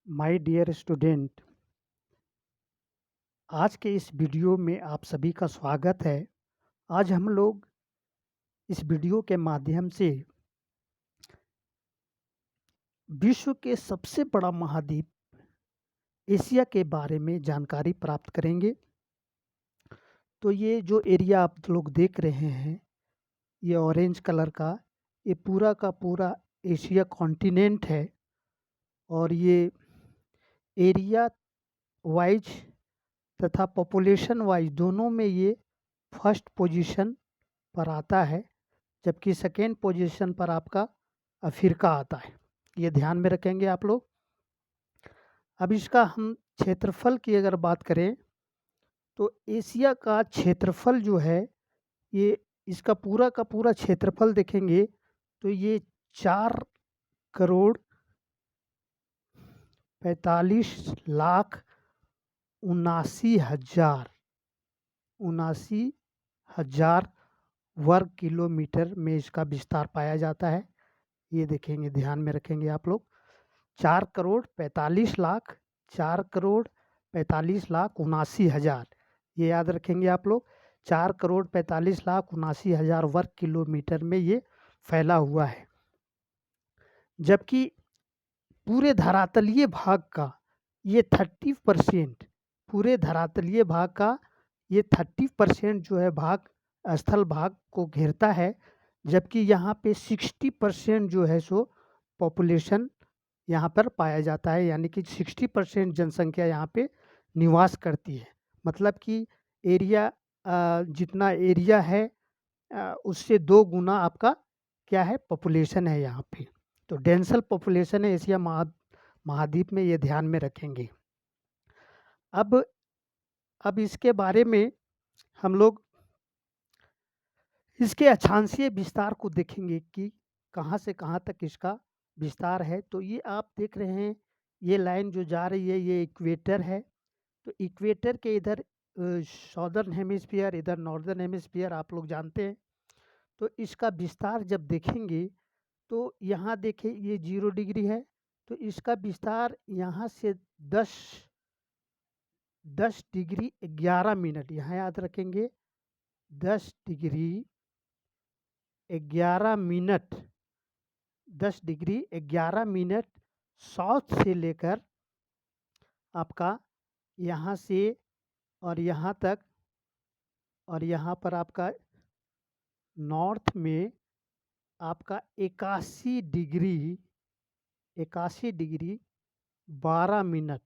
My dear student, आज के इस वीडियो में आप सभी का स्वागत है। आज हम लोग इस वीडियो के माध्यम से विश्व के सबसे बड़ा महाद्वीप एशिया के बारे में जानकारी प्राप्त करेंगे। तो ये जो एरिया आप लोग देख रहे हैं, ये ऑरेंज कलर का, ये पूरा का पूरा एशिया कॉन्टिनेंट है और ये एरिया वाइज तथा पॉपुलेशन वाइज दोनों में ये फर्स्ट पोजीशन पर आता है, जबकि सेकेंड पोजीशन पर आपका अफ्रीका आता है। ये ध्यान में रखेंगे आप लोग। अब इसका हम क्षेत्रफल की अगर बात करें तो एशिया का क्षेत्रफल जो है, ये इसका पूरा का पूरा क्षेत्रफल देखेंगे तो ये 4,45,79,000 वर्ग किलोमीटर में इसका विस्तार पाया जाता है। ये देखेंगे, ध्यान में रखेंगे आप लोग। 4,45,00,000 4,45,79,000, ये याद रखेंगे आप लोग। 4,45,79,000 वर्ग किलोमीटर में ये फैला हुआ है, जबकि पूरे धरातलीय भाग का ये 30%, पूरे धरातलीय भाग का ये 30% जो है भाग स्थल भाग को घेरता है, जबकि यहाँ पे 60% जो है सो पॉपुलेशन यहाँ पर पाया जाता है, यानी कि 60% जनसंख्या यहाँ पे निवास करती है। मतलब कि एरिया जितना एरिया है उससे 2 गुना आपका क्या है, पॉपुलेशन है यहाँ पे। तो डेंसल पॉपुलेशन है एशिया महाद्वीप में, ये ध्यान में रखेंगे। अब इसके बारे में हम लोग इसके अक्षांशीय विस्तार को देखेंगे कि कहाँ से कहाँ तक इसका विस्तार है। तो ये आप देख रहे हैं, ये लाइन जो जा रही है ये इक्वेटर है। तो इक्वेटर के इधर साउदर्न हेमिस्फीयर, इधर नॉर्दर्न हेमिस्फीयर आप लोग जानते हैं। तो इसका विस्तार जब देखेंगे तो यहाँ देखें, ये 0 डिग्री है, तो इसका विस्तार यहाँ से 10 डिग्री 11 मिनट, यहाँ याद रखेंगे, 10 degree 11 minute, 10 degree 11 minute south से लेकर आपका यहाँ से और यहाँ तक, और यहाँ पर आपका नॉर्थ में आपका 81 डिग्री 12 मिनट,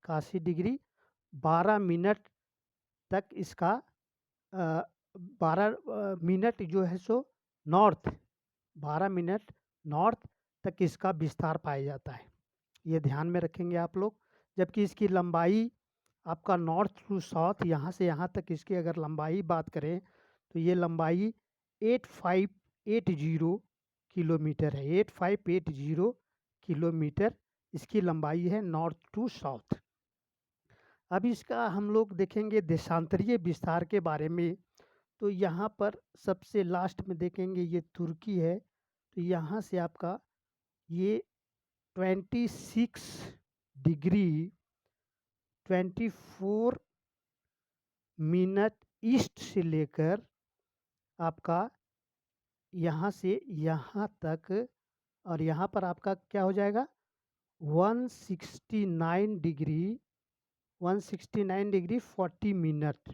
81 डिग्री 12 मिनट तक इसका 12 मिनट जो है सो नॉर्थ, 12 मिनट नॉर्थ तक इसका विस्तार पाया जाता है। ये ध्यान में रखेंगे आप लोग। जबकि इसकी लंबाई आपका नॉर्थ टू साउथ, यहाँ से यहाँ तक इसकी अगर लंबाई बात करें तो ये लंबाई 8580 किलोमीटर है। 8580 किलोमीटर इसकी लंबाई है नॉर्थ टू साउथ। अब इसका हम लोग देखेंगे देशांतरीय विस्तार के बारे में। तो यहाँ पर सबसे लास्ट में देखेंगे ये तुर्की है। तो यहाँ से आपका ये 26 डिग्री 24 मिनट ईस्ट से लेकर आपका यहाँ से यहाँ तक, और यहाँ पर आपका क्या हो जाएगा, 169 डिग्री 40 मिनट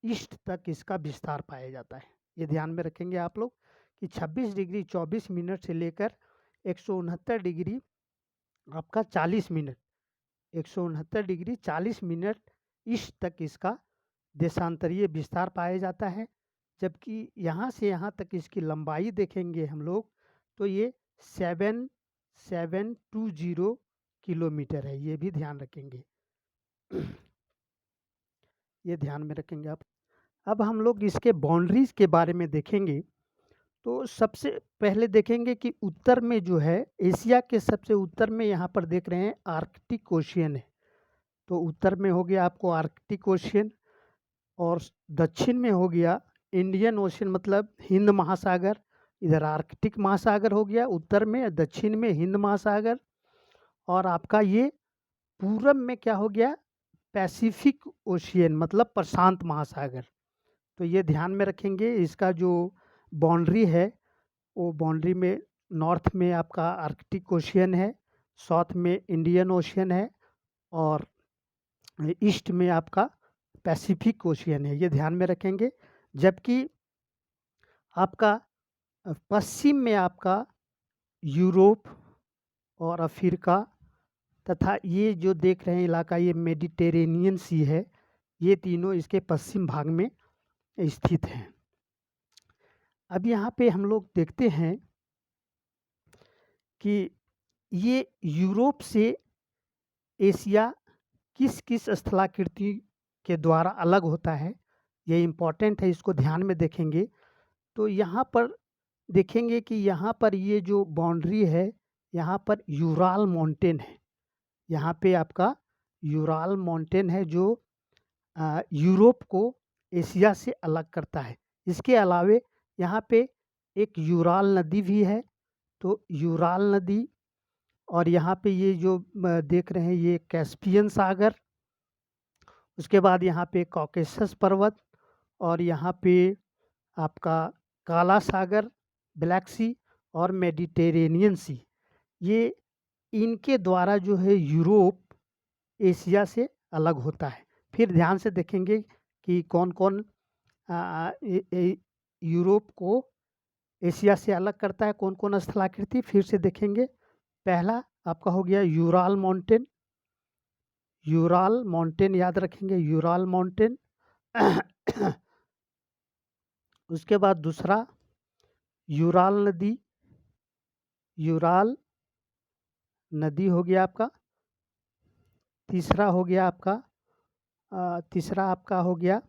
ईस्ट तक इसका विस्तार पाया जाता है। ये ध्यान में रखेंगे आप लोग कि 26 डिग्री 24 मिनट से लेकर 169 डिग्री आपका 40 मिनट, 169 डिग्री 40 मिनट ईस्ट तक इसका देशांतरीय विस्तार पाया जाता है। जबकि यहाँ से यहाँ तक इसकी लंबाई देखेंगे हम लोग तो ये 7720 किलोमीटर है। ये भी ध्यान रखेंगे, ये ध्यान में रखेंगे आप। अब हम लोग इसके बाउंड्रीज के बारे में देखेंगे। तो सबसे पहले देखेंगे कि उत्तर में जो है, एशिया के सबसे उत्तर में यहाँ पर देख रहे हैं आर्कटिक ओशियन है। तो उत्तर में हो गया आपको आर्कटिक ओशियन, और दक्षिण में हो गया इंडियन ओशियन, मतलब हिंद महासागर। इधर आर्कटिक महासागर हो गया उत्तर में, दक्षिण में हिंद महासागर, और आपका ये पूरब में क्या हो गया, पैसिफिक ओशियन मतलब प्रशांत महासागर। तो ये ध्यान में रखेंगे। इसका जो बाउंड्री है वो बाउंड्री में नॉर्थ में आपका आर्कटिक ओशियन है, साउथ में इंडियन ओशियन है और ईस्ट में आपका पैसिफिक ओशियन है, ये ध्यान में रखेंगे। जबकि आपका पश्चिम में आपका यूरोप और अफ्रीका तथा ये जो देख रहे हैं इलाका ये मेडिटेरेनियन सी है, ये तीनों इसके पश्चिम भाग में स्थित हैं। अब यहाँ पे हम लोग देखते हैं कि ये यूरोप से एशिया किस किस स्थलाकृति के द्वारा अलग होता है, ये इम्पॉर्टेंट है, इसको ध्यान में देखेंगे। तो यहाँ पर देखेंगे कि यहाँ पर ये जो बाउंड्री है, यहाँ पर यूराल माउंटेन है। यहाँ पे आपका यूराल माउंटेन है जो यूरोप को एशिया से अलग करता है। इसके अलावे यहाँ पे एक यूराल नदी भी है। तो यूराल नदी और यहाँ पे ये जो देख रहे हैं ये कैस्पियन सागर, उसके बाद यहाँ पे कॉकेसस पर्वत और यहाँ पे आपका काला सागर, ब्लैक सी और मेडिटेरेनियन सी, ये इनके द्वारा जो है यूरोप एशिया से अलग होता है। फिर ध्यान से देखेंगे कि कौन कौन यूरोप को एशिया से अलग करता है, कौन कौन स्थलाकृति, फिर से देखेंगे। पहला आपका हो गया यूराल माउंटेन, यूराल माउंटेन याद रखेंगे, यूराल माउंटेन। उसके बाद दूसरा यूराल नदी, यूराल नदी हो गया आपका। तीसरा हो गया आपका हो गया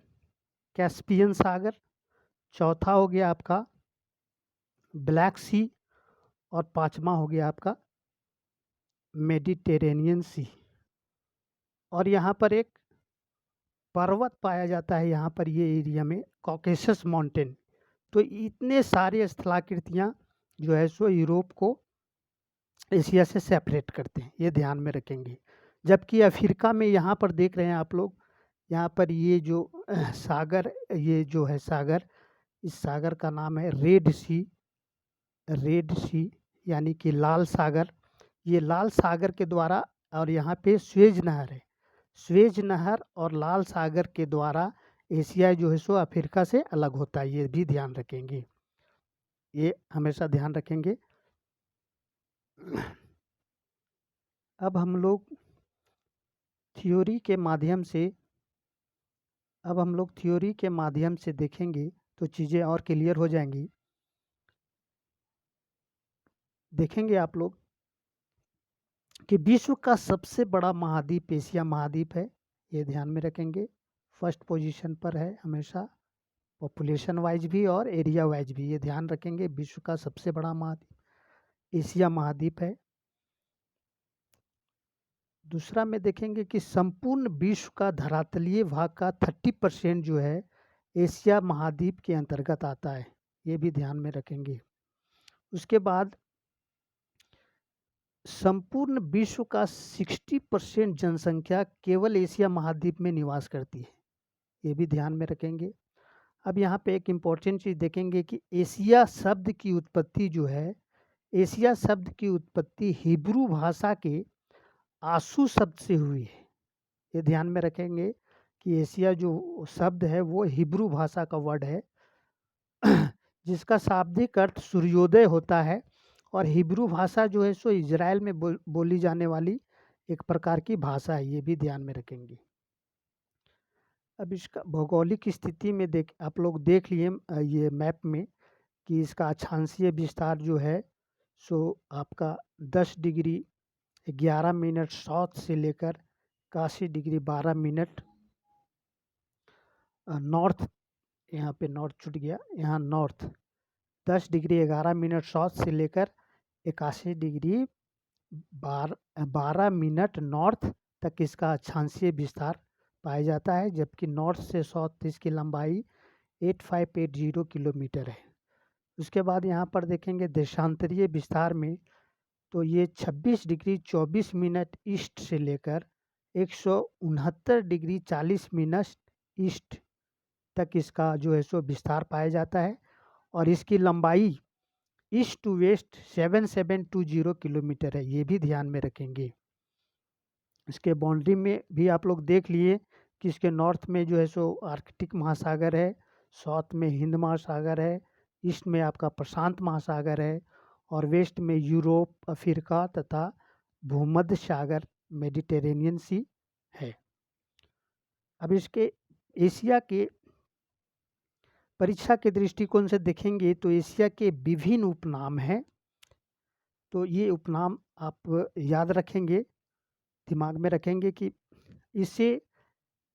कैस्पियन सागर। चौथा हो गया आपका ब्लैक सी और पांचवा हो गया आपका मेडिटेरेनियन सी। और यहाँ पर एक पर्वत पाया जाता है यहाँ पर ये एरिया में, कॉकेसस माउंटेन। तो इतने सारे स्थलाकृतियाँ जो है सो यूरोप को एशिया से सेपरेट करते हैं, ये ध्यान में रखेंगे। जबकि अफ्रीका में यहाँ पर देख रहे हैं आप लोग, यहाँ पर ये जो सागर, ये जो है सागर, इस सागर का नाम है रेड सी, रेड सी यानी कि लाल सागर। ये लाल सागर के द्वारा, और यहाँ पे स्वेज नहर है, स्वेज नहर और लाल सागर के द्वारा एशिया जो है सो अफ्रीका से अलग होता है, ये भी ध्यान रखेंगे, ये हमेशा ध्यान रखेंगे। अब हम लोग थ्योरी के माध्यम से देखेंगे तो चीज़ें और क्लियर हो जाएंगी। देखेंगे आप लोग कि विश्व का सबसे बड़ा महाद्वीप एशिया महाद्वीप है, ये ध्यान में रखेंगे। फर्स्ट पोजीशन पर है हमेशा, पॉपुलेशन वाइज भी और एरिया वाइज भी, ये ध्यान रखेंगे। विश्व का सबसे बड़ा महाद्वीप एशिया महाद्वीप है। दूसरा में देखेंगे कि संपूर्ण विश्व का धरातलीय भाग का 30% जो है एशिया महाद्वीप के अंतर्गत आता है, ये भी ध्यान में रखेंगे। उसके बाद संपूर्ण विश्व का 60% जनसंख्या केवल एशिया महाद्वीप में निवास करती है, ये भी ध्यान में रखेंगे। अब यहाँ पे एक इम्पॉर्टेंट चीज़ देखेंगे कि एशिया शब्द की उत्पत्ति जो है, एशिया शब्द की उत्पत्ति हिब्रू भाषा के आंसू शब्द से हुई है, ये ध्यान में रखेंगे कि एशिया जो शब्द है वो हिब्रू भाषा का वर्ड है जिसका शाब्दिक अर्थ सूर्योदय होता है। और हिब्रू भाषा जो है सो इजराइल में बोली जाने वाली एक प्रकार की भाषा है, ये भी ध्यान में रखेंगे। अब इसका भौगोलिक स्थिति में आप लोग देख लिए ये मैप में कि इसका अक्षांशीय विस्तार जो है सो आपका 10 डिग्री 11 मिनट साउथ से लेकर 81 डिग्री 12 मिनट नॉर्थ, यहाँ पे नॉर्थ छूट गया, यहाँ नॉर्थ 10 डिग्री 11 मिनट साउथ से लेकर 81 डिग्री 12 मिनट नॉर्थ तक इसका अक्षांशीय विस्तार पाया जाता है। जबकि नॉर्थ से साउथ इसकी लंबाई 8580 किलोमीटर है। उसके बाद यहाँ पर देखेंगे देशांतरीय विस्तार में तो ये 26 डिग्री 24 मिनट ईस्ट से लेकर 169 डिग्री 40 मिनट ईस्ट तक इसका जो है सो विस्तार पाया जाता है और इसकी लंबाई ईस्ट टू वेस्ट 7720 किलोमीटर है, ये भी ध्यान में रखेंगे। इसके बाउंड्री में भी आप लोग देख लिए कि इसके नॉर्थ में जो है सो आर्कटिक महासागर है, साउथ में हिंद महासागर है, ईस्ट में आपका प्रशांत महासागर है और वेस्ट में यूरोप, अफ्रीका तथा भूमध्य सागर मेडिटेरेनियन सी है। अब इसके एशिया के परीक्षा के दृष्टिकोण से देखेंगे तो एशिया के विभिन्न उपनाम हैं। तो ये उपनाम आप याद रखेंगे, दिमाग में रखेंगे कि इसे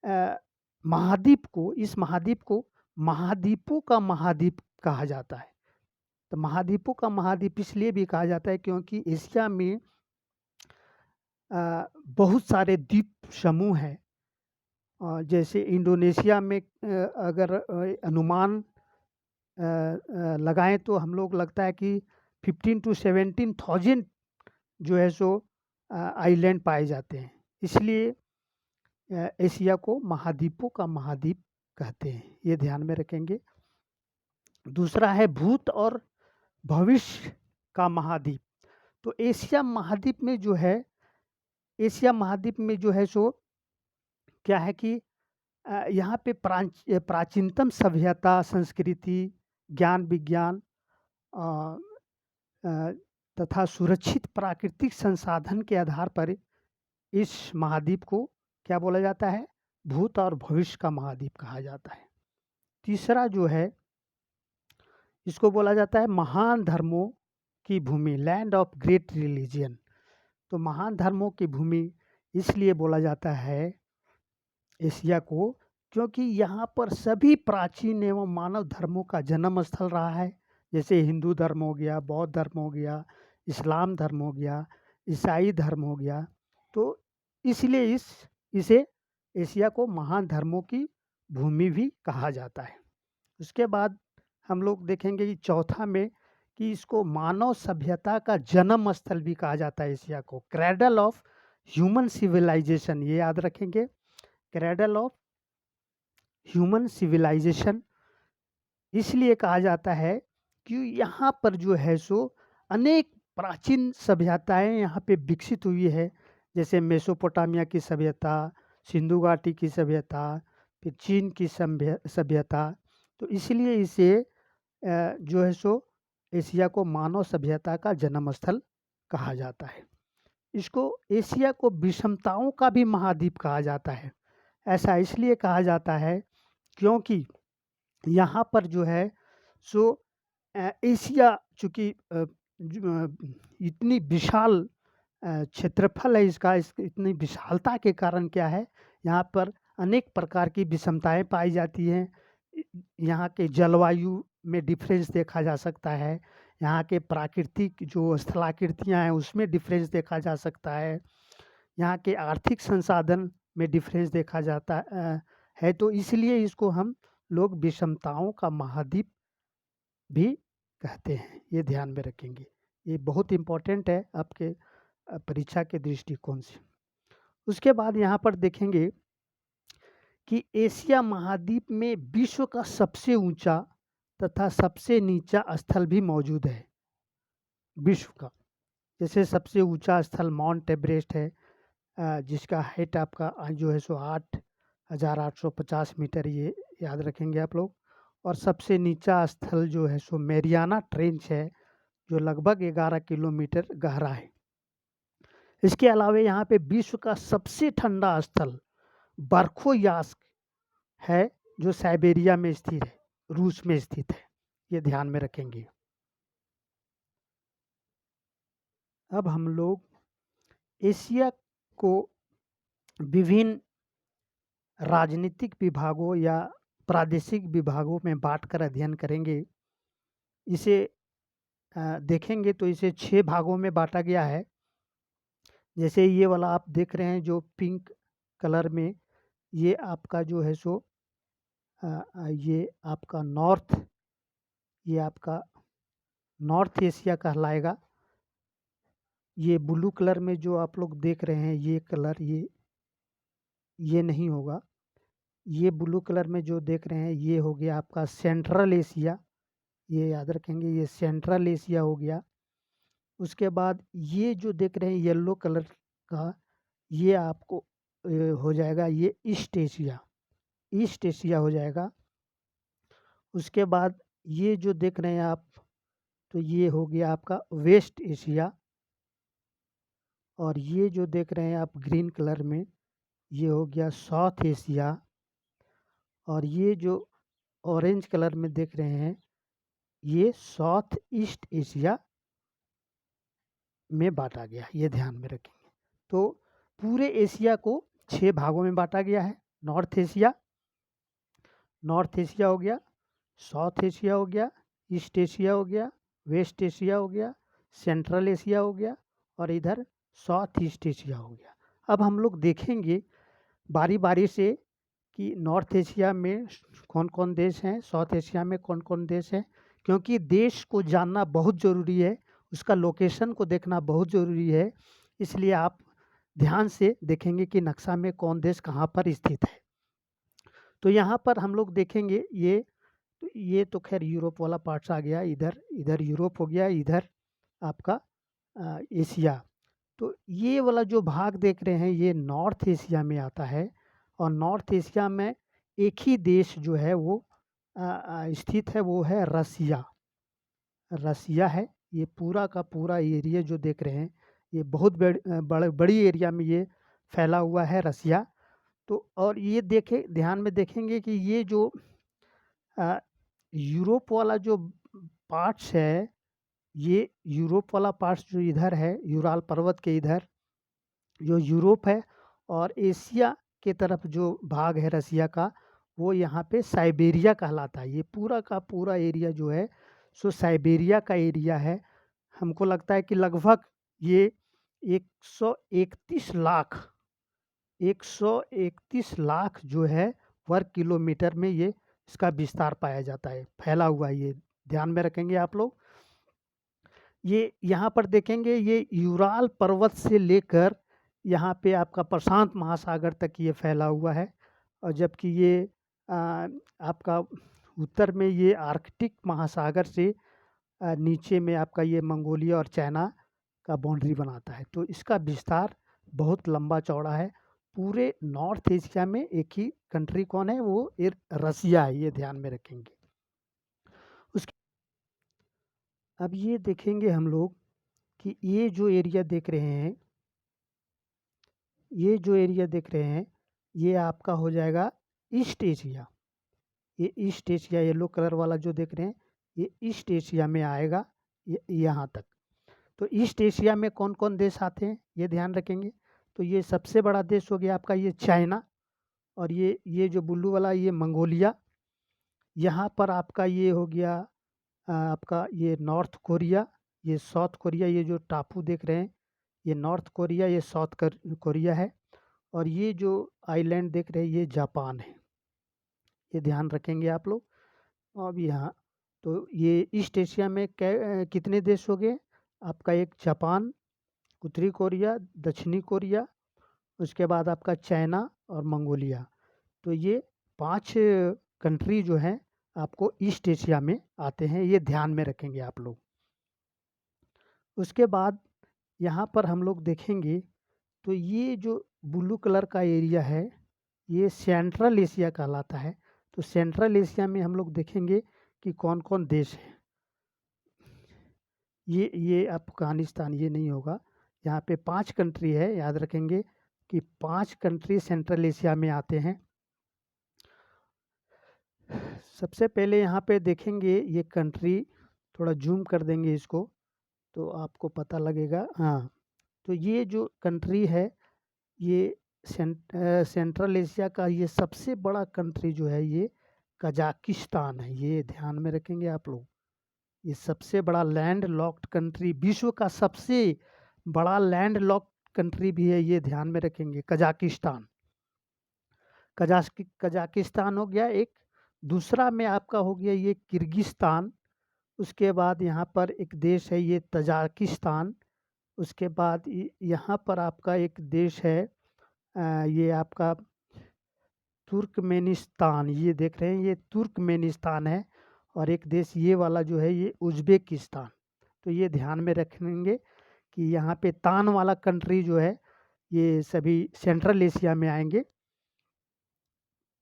इस महाद्वीप को महाद्वीपों का महाद्वीप कहा जाता है। तो महाद्वीपों का महाद्वीप इसलिए भी कहा जाता है क्योंकि एशिया में बहुत सारे द्वीप समूह हैं। जैसे इंडोनेशिया में अगर अनुमान लगाएं तो हम लोग लगता है कि 15 to 17,000 जो है सो आइलैंड पाए जाते हैं, इसलिए एशिया को महाद्वीपों का महाद्वीप कहते हैं, ये ध्यान में रखेंगे। दूसरा है भूत और भविष्य का महाद्वीप। तो एशिया महाद्वीप में जो है सो क्या है कि यहाँ पे प्राचीनतम सभ्यता, संस्कृति, ज्ञान विज्ञान तथा सुरक्षित प्राकृतिक संसाधन के आधार पर इस महाद्वीप को क्या बोला जाता है? भूत और भविष्य का महाद्वीप कहा जाता है। तीसरा जो है इसको बोला जाता है महान धर्मों की भूमि, लैंड ऑफ ग्रेट रिलीजियन। तो महान धर्मों की भूमि इसलिए बोला जाता है एशिया को क्योंकि यहाँ पर सभी प्राचीन एवं मानव धर्मों का जन्म स्थल रहा है। जैसे हिंदू धर्म हो गया, बौद्ध धर्म हो गया, इस्लाम धर्म हो गया, ईसाई धर्म हो गया। तो इसलिए इसे एशिया को महान धर्मों की भूमि भी कहा जाता है। उसके बाद हम लोग देखेंगे कि चौथा में कि इसको मानव सभ्यता का जन्म स्थल भी कहा जाता है एशिया को, क्रैडल ऑफ ह्यूमन सिविलाइजेशन, ये याद रखेंगे, क्रैडल ऑफ ह्यूमन सिविलाइजेशन इसलिए कहा जाता है कि यहाँ पर जो है सो अनेक प्राचीन सभ्यताएं यहाँ पे विकसित हुई है। जैसे मेसोपोटामिया की सभ्यता, सिंधु घाटी की सभ्यता, फिर चीन की सभ्यता। तो इसलिए इसे जो है सो एशिया को मानव सभ्यता का जन्म स्थल कहा जाता है। इसको एशिया को विषमताओं का भी महाद्वीप कहा जाता है। ऐसा इसलिए कहा जाता है क्योंकि यहाँ पर जो है सो एशिया चूँकि इतनी विशाल क्षेत्रफल है इसका, इतनी विशालता के कारण क्या है, यहाँ पर अनेक प्रकार की विषमताएं पाई जाती हैं। यहाँ के जलवायु में डिफरेंस देखा जा सकता है, यहाँ के प्राकृतिक जो स्थलाकृतियाँ हैं उसमें डिफरेंस देखा जा सकता है, यहाँ के आर्थिक संसाधन में डिफरेंस देखा जाता है। तो इसलिए इसको हम लोग विषमताओं का महाद्वीप भी कहते हैं, ये ध्यान में रखेंगे। ये बहुत इम्पोर्टेंट है आपके परीक्षा के दृष्टिकोण से। उसके बाद यहाँ पर देखेंगे कि एशिया महाद्वीप में विश्व का सबसे ऊंचा तथा सबसे नीचा स्थल भी मौजूद है विश्व का। जैसे सबसे ऊंचा स्थल माउंट एवरेस्ट है, जिसका हाइट आपका जो है सो 8,850 मीटर, ये याद रखेंगे आप लोग। और सबसे नीचा स्थल जो है सो मैरियाना ट्रेंच है, जो लगभग 11 किलोमीटर गहरा है। इसके अलावा यहाँ पे विश्व का सबसे ठंडा स्थल बर्खोयास्क है, जो साइबेरिया में स्थित है, रूस में स्थित है, ये ध्यान में रखेंगे। अब हम लोग एशिया को विभिन्न राजनीतिक विभागों या प्रादेशिक विभागों में बांटकर अध्ययन करेंगे। इसे देखेंगे तो इसे 6 भागों में बांटा गया है। जैसे ये वाला आप देख रहे हैं जो पिंक कलर में, ये आपका जो है सो ये आपका ये आपका नॉर्थ एशिया कहलाएगा। ये ब्लू कलर में जो आप लोग देख रहे हैं ये कलर, ये नहीं होगा। ये ब्लू कलर में जो देख रहे हैं ये हो गया आपका सेंट्रल एशिया, ये याद रखेंगे, ये सेंट्रल एशिया हो गया। उसके बाद ये जो देख रहे हैं येलो कलर का, ये आपको हो जाएगा ये ईस्ट एशिया, ईस्ट एशिया हो जाएगा। उसके बाद ये जो देख रहे हैं आप, तो ये हो गया आपका वेस्ट एशिया। और ये जो देख रहे हैं आप ग्रीन कलर में, ये हो गया साउथ एशिया। और ये जो ऑरेंज कलर में देख रहे हैं ये साउथ ईस्ट एशिया में बांटा गया, ये ध्यान में रखेंगे। तो पूरे एशिया को 6 भागों में बांटा गया है। नॉर्थ एशिया हो गया, साउथ एशिया हो गया, ईस्ट एशिया हो गया, वेस्ट एशिया हो गया, सेंट्रल एशिया हो गया, और इधर साउथ ईस्ट एशिया हो गया। अब हम लोग देखेंगे बारी बारी से कि नॉर्थ एशिया में कौन कौन देश हैं, साउथ एशिया में कौन कौन देश हैं, क्योंकि देश को जानना बहुत ज़रूरी है, उसका लोकेशन को देखना बहुत ज़रूरी है। इसलिए आप ध्यान से देखेंगे कि नक्शा में कौन देश कहाँ पर स्थित है। तो यहाँ पर हम लोग देखेंगे ये तो खैर यूरोप वाला पार्ट्स आ गया, इधर यूरोप हो गया, इधर आपका एशिया। तो ये वाला जो भाग देख रहे हैं ये नॉर्थ एशिया में आता है। और नॉर्थ एशिया में एक ही देश जो है वो स्थित है, वो है रसिया। रसिया है, ये पूरा का पूरा एरिया जो देख रहे हैं ये बहुत बड़ी एरिया में ये फैला हुआ है रसिया। तो और ये ध्यान में देखेंगे कि ये जो यूरोप वाला जो पार्ट्स है, ये यूरोप वाला पार्ट्स जो इधर है यूराल पर्वत के इधर जो यूरोप है, और एशिया के तरफ जो भाग है रसिया का वो यहाँ पे साइबेरिया कहलाता है। ये पूरा का पूरा एरिया जो है सो साइबेरिया का एरिया है। हमको लगता है कि लगभग ये 131 लाख जो है वर्ग किलोमीटर में ये इसका विस्तार पाया जाता है, फैला हुआ है। ये ध्यान में रखेंगे आप लोग। ये यहाँ पर देखेंगे ये यूराल पर्वत से लेकर यहाँ पे आपका प्रशांत महासागर तक ये फैला हुआ है। और जबकि ये आपका उत्तर में ये आर्कटिक महासागर से नीचे में आपका ये मंगोलिया और चाइना का बाउंड्री बनाता है। तो इसका विस्तार बहुत लंबा चौड़ा है। पूरे नॉर्थ एशिया में एक ही कंट्री कौन है, वो रसिया है, ये ध्यान में रखेंगे। उसके अब ये देखेंगे हम लोग कि ये जो एरिया देख रहे हैं, ये आपका हो जाएगा ईस्ट एशिया। ये ईस्ट एशिया येलो कलर वाला जो देख रहे हैं ये ईस्ट एशिया में आएगा, यहाँ तक। तो ईस्ट एशिया में कौन कौन देश आते हैं ये ध्यान रखेंगे। तो ये सबसे बड़ा देश हो गया आपका ये चाइना, और ये जो ब्लू वाला ये मंगोलिया। यहाँ पर आपका ये हो गया आपका ये नॉर्थ कोरिया, ये साउथ कोरिया, ये जो टापू देख रहे हैं ये नॉर्थ कोरिया, ये साउथ कोरिया है। और ये जो आइलैंड देख रहे हैं ये जापान है, ये ध्यान रखेंगे आप लोग। अब यहाँ तो ये ईस्ट एशिया में कितने देश हो गए आपका, एक जापान, उत्तरी कोरिया, दक्षिणी कोरिया, उसके बाद आपका चाइना और मंगोलिया। तो ये 5 कंट्री जो हैं आपको ईस्ट एशिया में आते हैं, ये ध्यान में रखेंगे आप लोग। उसके बाद यहाँ पर हम लोग देखेंगे तो ये जो ब्लू कलर का एरिया है ये सेंट्रल एशिया कहलाता है। तो सेंट्रल एशिया में हम लोग देखेंगे कि कौन कौन देश हैं। ये अफगानिस्तान ये नहीं होगा, यहाँ पे 5 कंट्री है, याद रखेंगे कि 5 कंट्री सेंट्रल एशिया में आते हैं। सबसे पहले यहाँ पे देखेंगे ये कंट्री, थोड़ा जूम कर देंगे इसको तो आपको पता लगेगा। हाँ, तो ये जो कंट्री है ये सेंट्रल एशिया का ये सबसे बड़ा कंट्री जो है ये कजाकिस्तान है, ये ध्यान में रखेंगे आप लोग। ये सबसे बड़ा लैंड लॉक्ड कंट्री, विश्व का सबसे बड़ा लैंड लॉक्ड कंट्री भी है, ये ध्यान में रखेंगे, कजाकिस्तान। कजाकिस्तान हो गया एक। दूसरा में आपका हो गया ये किर्गिस्तान। उसके बाद यहाँ पर एक देश है ये तजाकिस्तान। उसके बाद यहाँ पर आपका एक देश है, ये आपका तुर्कमेनिस्तान, ये देख रहे हैं, ये तुर्कमेनिस्तान है। और एक देश ये वाला जो है ये उज़्बेकिस्तान। तो ये ध्यान में रखेंगे कि यहाँ पे तान वाला कंट्री जो है ये सभी सेंट्रल एशिया में आएंगे,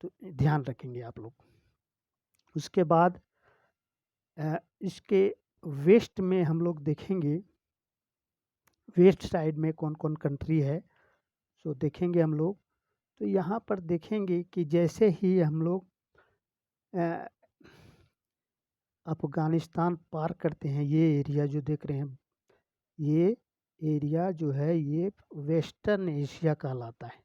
तो ध्यान रखेंगे आप लोग। उसके बाद इसके वेस्ट में हम लोग देखेंगे, वेस्ट साइड में कौन कौन कंट्री है, सो देखेंगे हम लोग। तो यहाँ पर देखेंगे कि जैसे ही हम लोग अफ़गानिस्तान पार करते हैं, ये एरिया जो देख रहे हैं, ये एरिया जो है ये वेस्टर्न एशिया कहलाता है।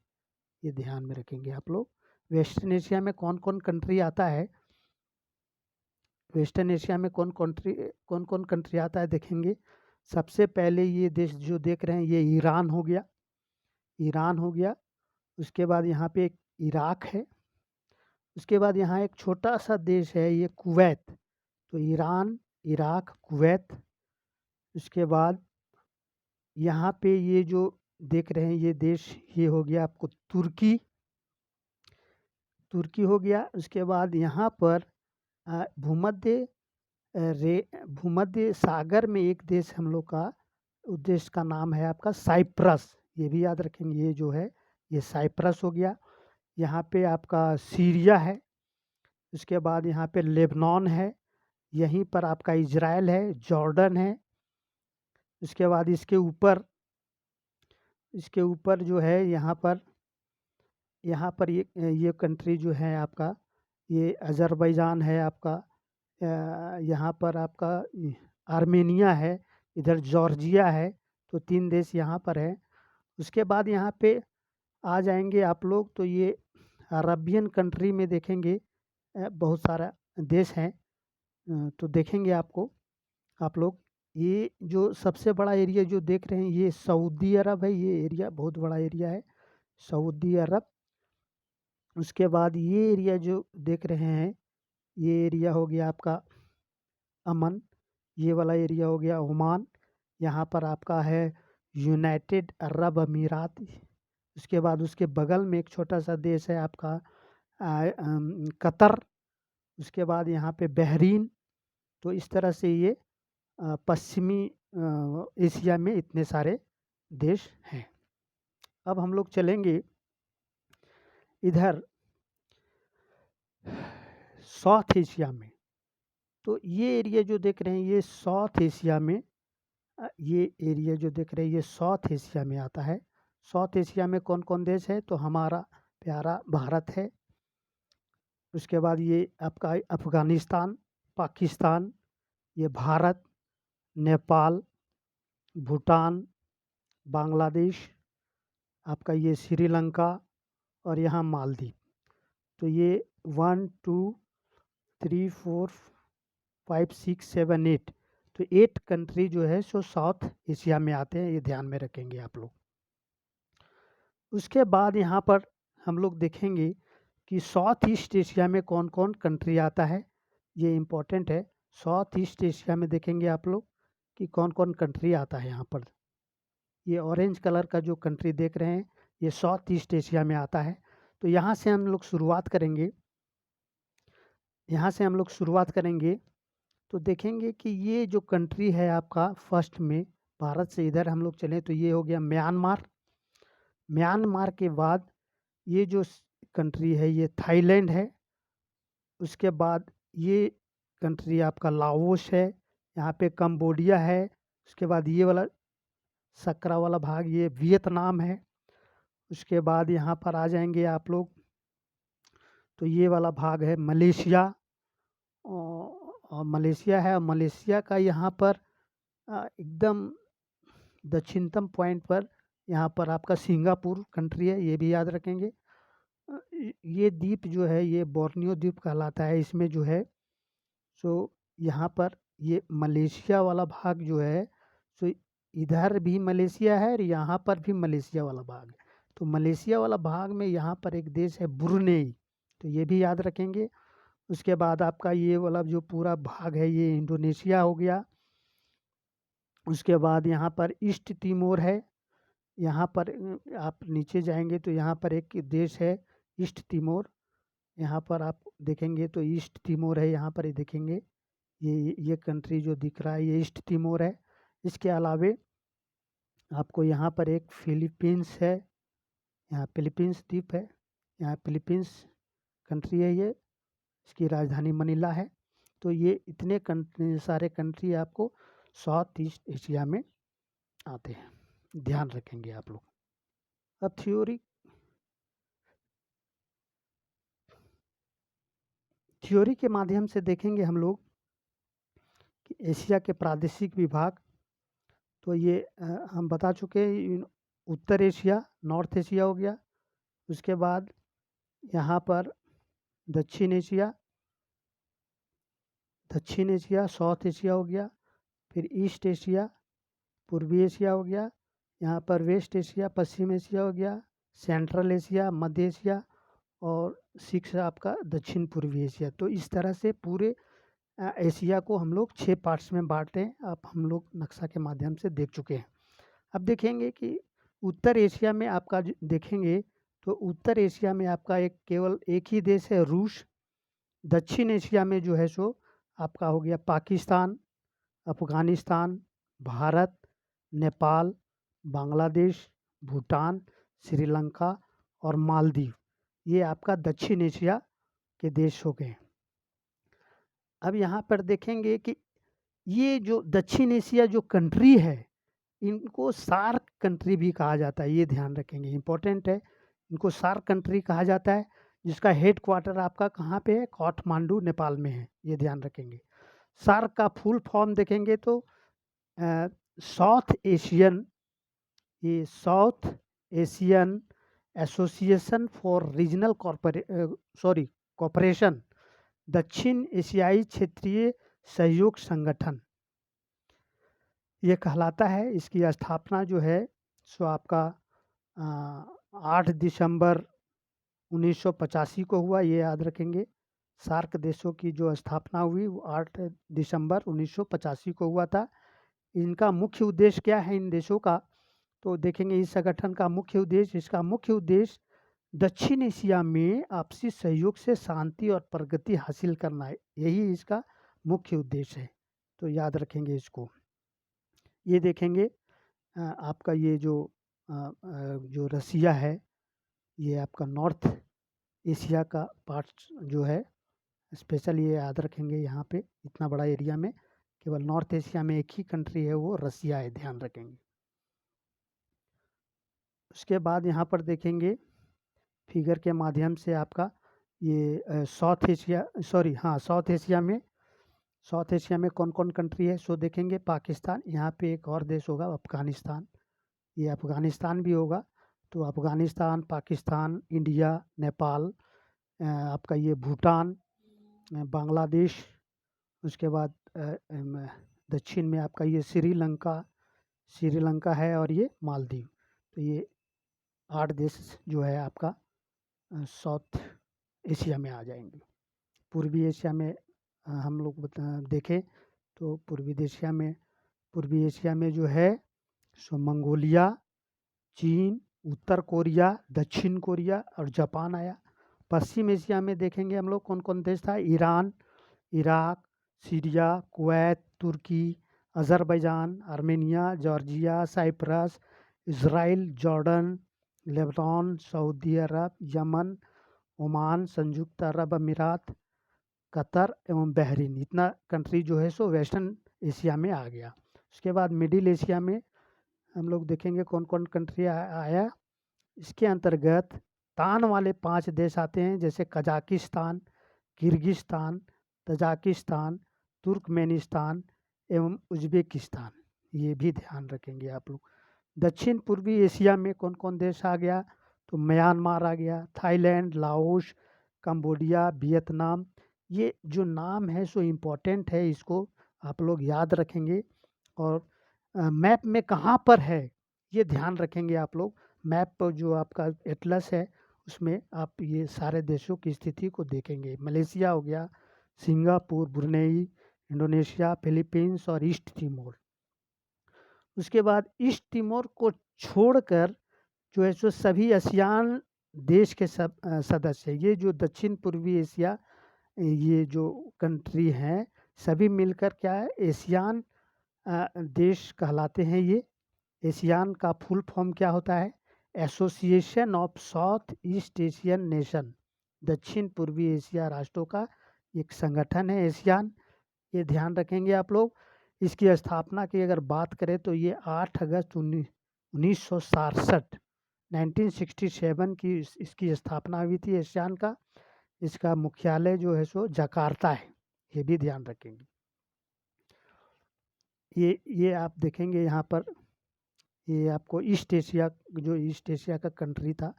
ये ध्यान में रखेंगे आप लोग। वेस्टर्न एशिया में कौन कौन कंट्री आता है, वेस्टर्न एशिया में कौन कौन कंट्री आता है देखेंगे। सबसे पहले ये देश जो देख रहे हैं ये ईरान हो गया, ईरान हो गया। उसके बाद यहाँ पे एक इराक है। उसके बाद यहाँ एक छोटा सा देश है ये कुवैत। तो ईरान, इराक, कुवैत। उसके बाद यहाँ पे ये जो देख रहे हैं ये देश, ये हो गया आपको तुर्की, तुर्की हो गया। उसके बाद यहाँ पर भूमध्य सागर में एक देश हम लोग का, उस देश का नाम है आपका साइप्रस। ये भी याद रखेंगे, ये जो है ये साइप्रस हो गया। यहाँ पे आपका सीरिया है। उसके बाद यहाँ पे लेबनान है। यहीं पर आपका इजराइल है, जॉर्डन है। उसके बाद इसके ऊपर जो है यहाँ पर ये कंट्री जो है आपका ये अज़रबैजान है आपका। यहाँ पर आपका आर्मेनिया है, इधर जॉर्जिया है। तो 3 देश यहाँ पर है। उसके बाद यहाँ पे आ जाएंगे आप लोग, तो ये अरबियन कंट्री में देखेंगे बहुत सारा देश हैं। तो देखेंगे आप लोग, ये जो सबसे बड़ा एरिया जो देख रहे हैं ये सऊदी अरब है। ये एरिया बहुत बड़ा एरिया है, सऊदी अरब। उसके बाद ये एरिया जो देख रहे हैं ये एरिया हो गया आपका अमन। ये वाला एरिया हो गया ओमान। यहाँ पर आपका है यूनाइटेड अरब अमीरात। उसके बाद उसके बगल में एक छोटा सा देश है आपका कतर। उसके बाद यहाँ पे बहरीन। तो इस तरह से ये पश्चिमी एशिया में इतने सारे देश हैं। अब हम लोग चलेंगे इधर साउथ एशिया में। तो ये एरिया जो देख रहे हैं ये साउथ एशिया में, ये एरिया जो देख रहे हैं ये साउथ एशिया में आता है। साउथ एशिया में कौन कौन देश है, तो हमारा प्यारा भारत है। उसके बाद ये आपका अफ़गानिस्तान, पाकिस्तान, ये भारत, नेपाल, भूटान, बांग्लादेश, आपका ये श्रीलंका और यहाँ मालदीव। तो ये 1 2 3 4 5 6 7 8, तो 8 कंट्री जो है सो साउथ एशिया में आते हैं। ये ध्यान में रखेंगे आप लोग। उसके बाद यहाँ पर हम लोग देखेंगे कि साउथ ईस्ट एशिया में कौन कौन कंट्री आता है। ये इम्पोर्टेंट है। साउथ ईस्ट एशिया में देखेंगे आप लोग कि कौन कौन कंट्री आता है। यहाँ पर ये ऑरेंज कलर का जो कंट्री देख रहे हैं ये साउथ ईस्ट एशिया में आता है। तो यहाँ से हम लोग शुरुआत करेंगे, तो देखेंगे कि ये जो कंट्री है आपका फर्स्ट में, भारत से इधर हम लोग चलें तो ये हो गया म्यांमार। म्यांमार के बाद ये जो कंट्री है ये थाईलैंड है। उसके बाद ये कंट्री आपका लाओस है। यहाँ पे कंबोडिया है। उसके बाद ये वाला सकरा वाला भाग ये वियतनाम है। उसके बाद यहाँ पर आ जाएंगे आप लोग, तो ये वाला भाग है मलेशिया। और मलेशिया है। मलेशिया का यहाँ पर एकदम दक्षिणतम पॉइंट पर यहाँ पर आपका सिंगापुर कंट्री है। ये भी याद रखेंगे। ये द्वीप जो है ये बोर्नियो द्वीप कहलाता है। इसमें जो है सो यहाँ पर ये मलेशिया वाला भाग जो है सो इधर भी मलेशिया है और यहाँ पर भी मलेशिया वाला भाग है। तो मलेशिया वाला भाग में यहाँ पर एक देश है ब्रुनेई, तो ये भी याद रखेंगे। उसके बाद आपका ये वाला जो पूरा भाग है ये इंडोनेशिया हो गया। उसके बाद यहाँ पर ईस्ट तिमोर है। यहाँ पर आप नीचे जाएंगे तो यहाँ पर एक देश है ईस्ट तिमोर। यहाँ पर आप देखेंगे तो ईस्ट तिमोर है, यहाँ पर ये देखेंगे ये कंट्री जो दिख रहा है ये ईस्ट तिमोर है। इसके अलावे आपको यहाँ पर एक फिलीपींस है, यहाँ फिलीपींस द्वीप है, यहाँ फिलीपींस कंट्री है ये, इसकी राजधानी मनीला है। तो ये इतने सारे कंट्री आपको साउथ ईस्ट एशिया में आते हैं, ध्यान रखेंगे आप लोग। अब थ्योरी के माध्यम से देखेंगे हम लोग कि एशिया के प्रादेशिक विभाग। तो ये हम बता चुके हैं, उत्तर एशिया, नॉर्थ एशिया हो गया। उसके बाद यहाँ पर दक्षिण एशिया, साउथ एशिया हो गया। फिर ईस्ट एशिया, पूर्वी एशिया हो गया। यहाँ पर वेस्ट एशिया, पश्चिम एशिया हो गया। सेंट्रल एशिया, मध्य एशिया, और 6 आपका दक्षिण पूर्वी एशिया। तो इस तरह से पूरे एशिया को हम लोग 6 पार्ट्स में बांटे हैं। अब हम लोग नक्शा के माध्यम से देख चुके हैं। अब देखेंगे कि उत्तर एशिया में आपका देखेंगे तो उत्तर एशिया में आपका केवल एक ही देश है, रूस। दक्षिण एशिया में जो है सो आपका हो गया पाकिस्तान, अफ़गानिस्तान, भारत, नेपाल, बांग्लादेश, भूटान, श्रीलंका और मालदीव। ये आपका दक्षिण एशिया के देश हो गए। अब यहाँ पर देखेंगे कि ये जो दक्षिण एशिया जो कंट्री है, इनको सार्क कंट्री भी कहा जाता है, ये ध्यान रखेंगे, इम्पोर्टेंट है। इनको सार्क कंट्री कहा जाता है, जिसका हेड क्वार्टर आपका कहाँ पे है? काठमांडू, नेपाल में है, ये ध्यान रखेंगे। सार्क का फुल फॉर्म देखेंगे तो South Asian Association for Regional Cooperation, दक्षिण एशियाई क्षेत्रीय सहयोग संगठन ये कहलाता है। इसकी स्थापना जो है सो आपका 8 दिसंबर 1985 को हुआ, ये याद रखेंगे। सार्क देशों की जो स्थापना हुई वो 8 दिसंबर 1985 को हुआ था। इनका मुख्य उद्देश्य क्या है इन देशों का? तो देखेंगे इस संगठन का मुख्य उद्देश्य, इसका मुख्य उद्देश्य दक्षिण एशिया में आपसी सहयोग से शांति और प्रगति हासिल करना है, यही इसका मुख्य उद्देश्य है। तो याद रखेंगे इसको। ये देखेंगे आपका ये जो रसिया है, ये आपका नॉर्थ एशिया का पार्ट जो है, स्पेशल ये याद रखेंगे। यहाँ पे इतना बड़ा एरिया में केवल नॉर्थ एशिया में एक ही कंट्री है, वो रसिया है, ध्यान रखेंगे। उसके बाद यहाँ पर देखेंगे फिगर के माध्यम से आपका ये साउथ एशिया में कौन कौन कंट्री है सो देखेंगे। पाकिस्तान, यहाँ पे एक और देश होगा अफ़गानिस्तान, ये अफ़गानिस्तान भी होगा। तो अफ़गानिस्तान, पाकिस्तान, इंडिया, नेपाल, आपका ये भूटान, बांग्लादेश, उसके बाद दक्षिण में आपका ये श्रीलंका है, और ये मालदीव। तो ये 8 देश जो है आपका साउथ एशिया में आ जाएंगे। पूर्वी एशिया में हम लोग देखें तो पूर्वी एशिया में जो है सो मंगोलिया, चीन, उत्तर कोरिया, दक्षिण कोरिया और जापान आया। पश्चिम एशिया में देखेंगे हम लोग कौन कौन देश था? Iran, Iraq, Syria, Kuwait, Turkey, Azerbaijan, Armenia, Georgia, Cyprus, Israel, Jordan, Lebanon, Saudi Arabia, Yemen, Oman, संयुक्त अरब अमीरात, कतर एवं बहरीन। इतना कंट्री जो है सो वेस्टर्न एशिया में आ गया। उसके बाद मिडिल एशिया में हम लोग देखेंगे कौन कौन कंट्री आया। इसके अंतर्गत तान वाले 5 देश आते हैं, जैसे कजाकिस्तान, किर्गिस्तान, तजाकिस्तान, तुर्कमेनिस्तान एवं उज़्बेकिस्तान। ये भी ध्यान रखेंगे आप लोग। दक्षिण पूर्वी एशिया में कौन कौन देश आ गया? तो म्यांमार आ गया, थाईलैंड, लाओस, कंबोडिया, वियतनाम। ये जो नाम है सो इम्पोर्टेंट है, इसको आप लोग याद रखेंगे। और मैप में कहाँ पर है ये ध्यान रखेंगे आप लोग। मैप पर जो आपका एटलस है उसमें आप ये सारे देशों की स्थिति को देखेंगे। मलेशिया हो गया, सिंगापुर, ब्रुनेई, इंडोनेशिया, फिलीपींस और ईस्ट तिमोर। उसके बाद ईस्ट तिमोर को छोड़कर जो है सो सभी आसियान देश के सब सदस्य हैं। ये जो दक्षिण पूर्वी एशिया, ये जो कंट्री हैं, सभी मिलकर क्या है, एशियान देश कहलाते हैं ये। एशियान का फुल फॉर्म क्या होता है? Association of south east Asian nation. दक्षिण पूर्वी एशिया राष्ट्रों का एक संगठन है एशियान, ये ध्यान रखेंगे आप लोग। इसकी स्थापना की अगर बात करें तो ये 8 अगस्त 1967 1967 की इसकी स्थापना हुई थी एशियान का। इसका मुख्यालय जो है सो जकार्ता है, ये भी ध्यान रखेंगे। ये आप देखेंगे यहाँ पर, ये आपको ईस्ट एशिया, जो ईस्ट एशिया का कंट्री था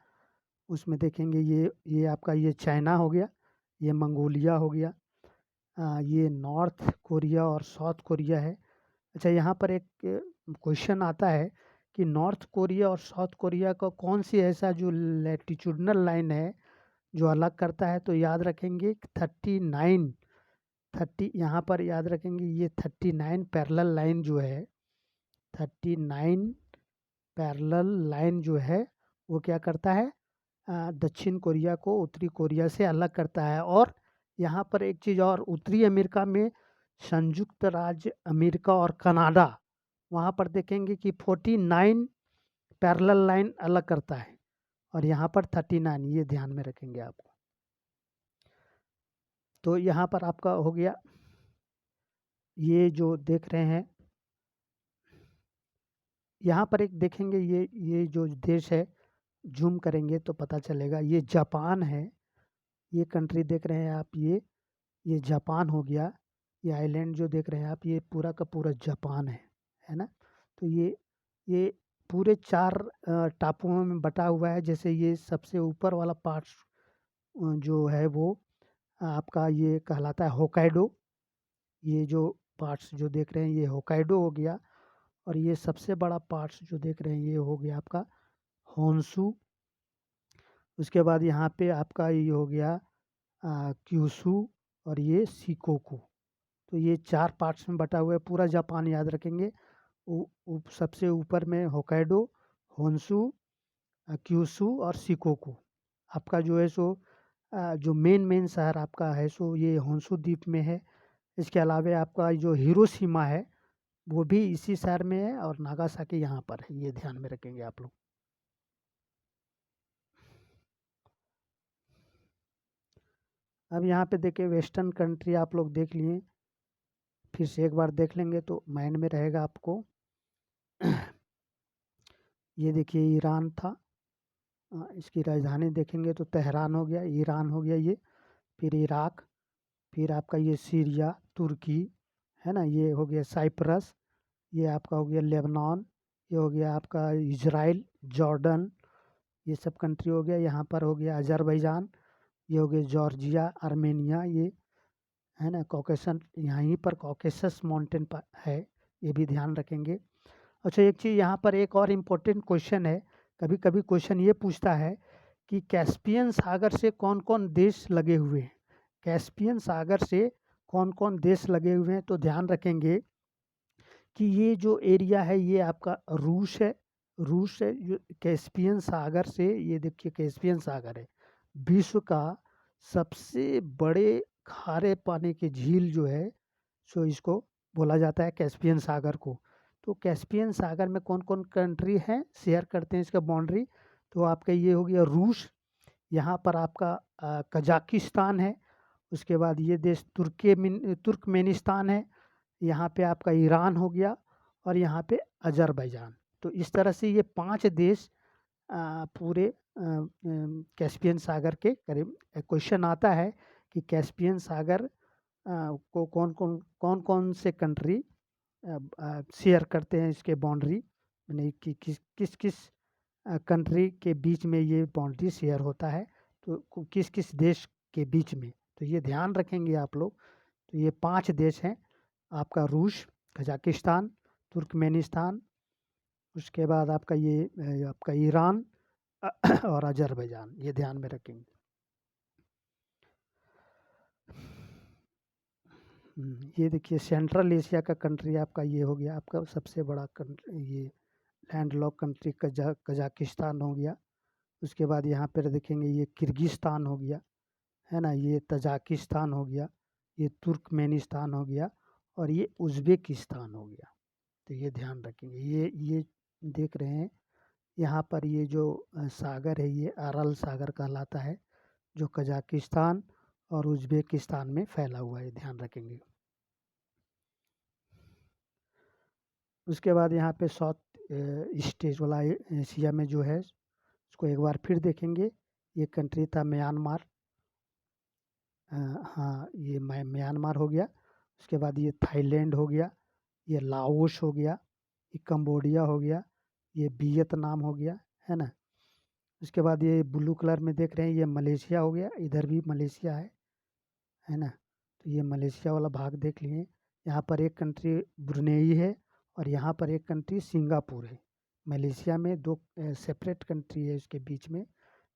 उसमें देखेंगे, ये आपका ये चाइना हो गया, ये मंगोलिया हो गया, ये नॉर्थ कोरिया और साउथ कोरिया है। अच्छा, यहाँ पर एक क्वेश्चन आता है कि नॉर्थ कोरिया और साउथ कोरिया का कौन सी ऐसा जो लैटिट्यूडनल लाइन है जो अलग करता है, तो याद रखेंगे 30 यहाँ पर याद रखेंगे, ये 39 पैरेलल लाइन जो है, 39 पैरेलल लाइन जो है वो क्या करता है, दक्षिण कोरिया को उत्तरी कोरिया से अलग करता है। और यहाँ पर एक चीज़ और, उत्तरी अमेरिका में संयुक्त राज्य अमेरिका और कनाडा, वहाँ पर देखेंगे कि 49 पैरेलल लाइन अलग करता है, और यहाँ पर 39, ये ध्यान में रखेंगे आपको। तो यहाँ पर आपका हो गया, ये जो देख रहे हैं यहाँ पर एक देखेंगे, ये जो देश है, जूम करेंगे तो पता चलेगा, ये जापान है। ये कंट्री देख रहे हैं आप, ये जापान हो गया। ये आइलैंड जो देख रहे हैं आप, ये पूरा का पूरा जापान है ना। तो ये पूरे 4 टापुओं में बटा हुआ है। जैसे ये सबसे ऊपर वाला पार्ट जो है वो आपका ये कहलाता है होकाइडो। ये जो पार्ट्स जो देख रहे हैं ये होकाइडो हो गया। और ये सबसे बड़ा पार्ट्स जो देख रहे हैं ये हो गया आपका होन्शु। उसके बाद यहाँ पे आपका ये हो गया क्यूशु, और ये शिकोकू। तो ये 4 पार्ट्स में बटा हुआ है पूरा जापान, याद रखेंगे। सबसे ऊपर में होकाइडो, होन्शु, क्यूशु और शिकोकू। आपका जो है सो जो मेन शहर आपका है सो ये होन्शु द्वीप में है। इसके अलावा आपका जो हिरोशिमा है वो भी इसी शहर में है, और नागासाकी यहाँ पर है, ये ध्यान में रखेंगे आप लोग। अब यहाँ पे देखिए वेस्टर्न कंट्री आप लोग देख लिए, फिर से एक बार देख लेंगे तो माइंड में रहेगा आपको। ये देखिए ईरान था, इसकी राजधानी देखेंगे तो तेहरान हो गया, ईरान हो गया ये। फिर इराक, फिर आपका ये सीरिया, तुर्की है ना, ये हो गया साइप्रस, ये आपका हो गया लेबनान, ये हो गया आपका इजराइल, जॉर्डन, ये सब कंट्री हो गया। यहाँ पर हो गया अजरबैजान, ये हो गया जॉर्जिया, आर्मेनिया, ये है ना कॉकेसन, यहीं पर कॉकेसस माउंटेन है, ये भी ध्यान रखेंगे। अच्छा, एक चीज़ यहाँ पर एक और इम्पोर्टेंट क्वेश्चन है, कभी कभी क्वेश्चन ये पूछता है कि कैस्पियन सागर से कौन कौन देश लगे हुए हैं। कैस्पियन सागर से कौन कौन देश लगे हुए हैं, तो ध्यान रखेंगे कि ये जो एरिया है ये आपका रूस है। रूस है जो कैस्पियन सागर से, ये देखिए कैस्पियन सागर है, विश्व का सबसे बड़े खारे पानी की झील जो है सो इसको बोला जाता है कैस्पियन सागर को। तो कैस्पियन सागर में कौन कौन कंट्री हैं शेयर करते हैं इसका बाउंड्री, तो आपका ये हो गया रूस, यहाँ पर आपका कजाकिस्तान है, उसके बाद ये देश तुर्कमेनिस्तान है, यहाँ पे आपका ईरान हो गया, और यहाँ पे अजरबैजान। तो इस तरह से ये 5 देश पूरे कैस्पियन सागर के करीब। क्वेश्चन आता है कि कैस्पियन सागर को कौन कौन से कंट्री शेयर करते हैं इसके बाउंड्री, यानी कि किस किस कंट्री के बीच में ये बाउंड्री शेयर होता है, तो किस किस देश के बीच में, तो ये ध्यान रखेंगे आप लोग। तो ये 5 देश हैं आपका, रूस, कजाकिस्तान, तुर्कमेनिस्तान, उसके बाद आपका ये आपका ईरान और अजरबैजान, ये ध्यान में रखेंगे। ये देखिए सेंट्रल एशिया का कंट्री आपका ये हो गया, आपका सबसे बड़ा कंट्री ये लैंडलॉक कंट्री कजाकिस्तान हो गया। उसके बाद यहाँ पर देखेंगे ये किर्गिस्तान हो गया, है ना, ये तजाकिस्तान हो गया, ये तुर्कमेनिस्तान हो गया और ये उज़्बेकिस्तान हो गया। तो ये ध्यान रखेंगे। ये देख रहे हैं यहाँ पर ये जो सागर है ये अरल सागर कहलाता है, जो कजाकिस्तान और उज़्बेकिस्तान में फैला हुआ है, ध्यान रखेंगे। उसके बाद यहाँ पे साउथ ईस्ट वाला एशिया में जो है उसको एक बार फिर देखेंगे। ये कंट्री था म्यांमार, हाँ ये म्यांमार हो गया। उसके बाद ये थाईलैंड हो गया, ये लाओस हो गया, ये कंबोडिया हो गया, ये वियतनाम हो गया, है ना। उसके बाद ये ब्लू कलर में देख रहे हैं ये मलेशिया हो गया, इधर भी मलेशिया है ना। तो ये मलेशिया वाला भाग देख लिए। यहाँ पर एक कंट्री ब्रुनेई है और यहाँ पर एक कंट्री सिंगापुर है। मलेशिया में दो सेपरेट कंट्री है, इसके बीच में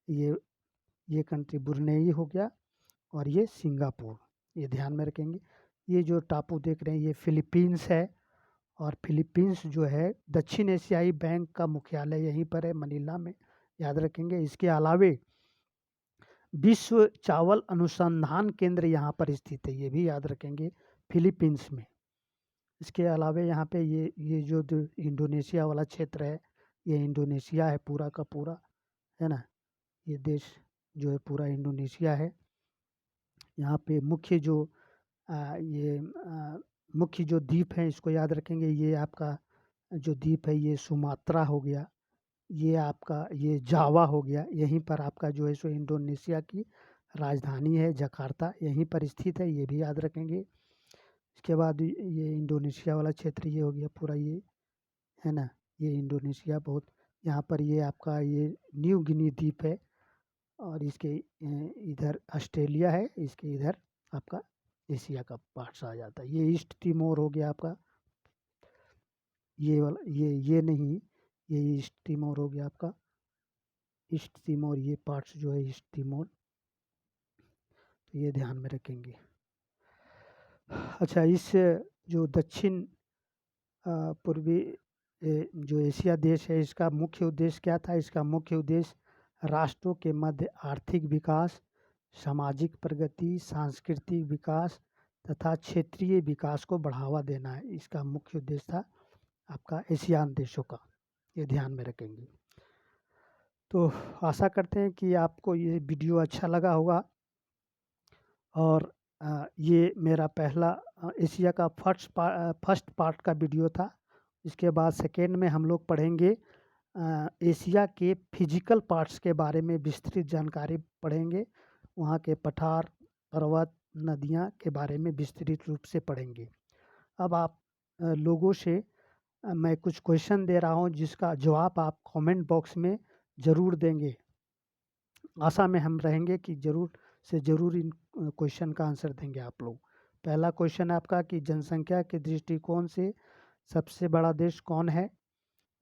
ये कंट्री ब्रुनेई हो गया और ये सिंगापुर, ये ध्यान में रखेंगे। ये जो टापू देख रहे हैं ये फिलीपींस है और फिलीपींस जो है दक्षिण एशियाई बैंक का मुख्यालय यहीं पर है, मनीला में, याद रखेंगे। इसके अलावे विश्व चावल अनुसंधान केंद्र यहाँ पर स्थित है, ये भी याद रखेंगे, फिलीपींस में। इसके अलावे यहाँ पे ये जो इंडोनेशिया वाला क्षेत्र है, ये इंडोनेशिया है पूरा का पूरा, है ना। ये देश जो है पूरा इंडोनेशिया है। यहाँ पे मुख्य जो मुख्य जो द्वीप हैं इसको याद रखेंगे। ये आपका जो द्वीप है ये सुमात्रा हो गया, ये आपका ये जावा हो गया। यहीं पर आपका जो है सो इंडोनेशिया की राजधानी है जकार्ता, यहीं पर स्थित है, ये भी याद रखेंगे। इसके बाद ये इंडोनेशिया वाला क्षेत्र ये हो गया पूरा, ये है ना, ये इंडोनेशिया बहुत। यहाँ पर ये आपका ये न्यू गिनी द्वीप है और इसके इधर ऑस्ट्रेलिया है, इसके इधर आपका एशिया का पार्ट्स आ जाता है। ये ईस्ट तिमोर हो गया आपका, ये वाला ये नहीं, ये ईस्ट तिमोर हो गया आपका, ईस्ट तिमोर, ये पार्ट्स जो है ईस्ट तिमोर, तो ये ध्यान में रखेंगे। अच्छा, इस जो दक्षिण पूर्वी जो एशिया देश है इसका मुख्य उद्देश्य क्या था? इसका मुख्य उद्देश्य राष्ट्रों के मध्य आर्थिक विकास, सामाजिक प्रगति, सांस्कृतिक विकास तथा क्षेत्रीय विकास को बढ़ावा देना है। इसका मुख्य उद्देश्य था आपका एशियान देशों का, ये ध्यान में रखेंगे। तो आशा करते हैं कि आपको ये वीडियो अच्छा लगा होगा और ये मेरा पहला एशिया का फर्स्ट पार्ट का वीडियो था। इसके बाद सेकेंड में हम लोग पढ़ेंगे एशिया के फिजिकल पार्ट्स के बारे में विस्तृत जानकारी पढ़ेंगे। वहाँ के पठार, पर्वत, नदियाँ के बारे में विस्तृत रूप से पढ़ेंगे। अब आप लोगों से मैं कुछ क्वेश्चन दे रहा हूँ जिसका जवाब आप कमेंट बॉक्स में ज़रूर देंगे। आशा में हम रहेंगे कि ज़रूर से ज़रूर इन क्वेश्चन का आंसर देंगे आप लोग। पहला क्वेश्चन आपका कि जनसंख्या के दृष्टिकोण से सबसे बड़ा देश कौन है?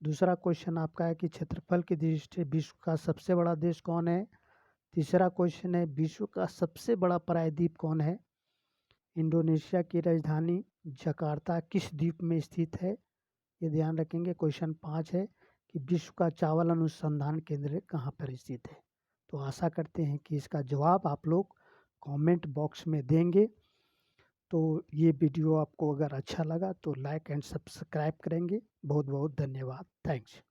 दूसरा क्वेश्चन आपका है कि क्षेत्रफल की दृष्टि से विश्व का सबसे बड़ा देश कौन है? तीसरा क्वेश्चन है विश्व का सबसे बड़ा प्रायद्वीप कौन है? इंडोनेशिया की राजधानी जकार्ता किस द्वीप में स्थित है? ये ध्यान रखेंगे। क्वेश्चन 5 है कि विश्व का चावल अनुसंधान केंद्र कहाँ पर स्थित है? तो आशा करते हैं कि इसका जवाब आप लोग कमेंट बॉक्स में देंगे। तो ये वीडियो आपको अगर अच्छा लगा तो लाइक एंड सब्सक्राइब करेंगे। बहुत बहुत धन्यवाद। थैंक्स।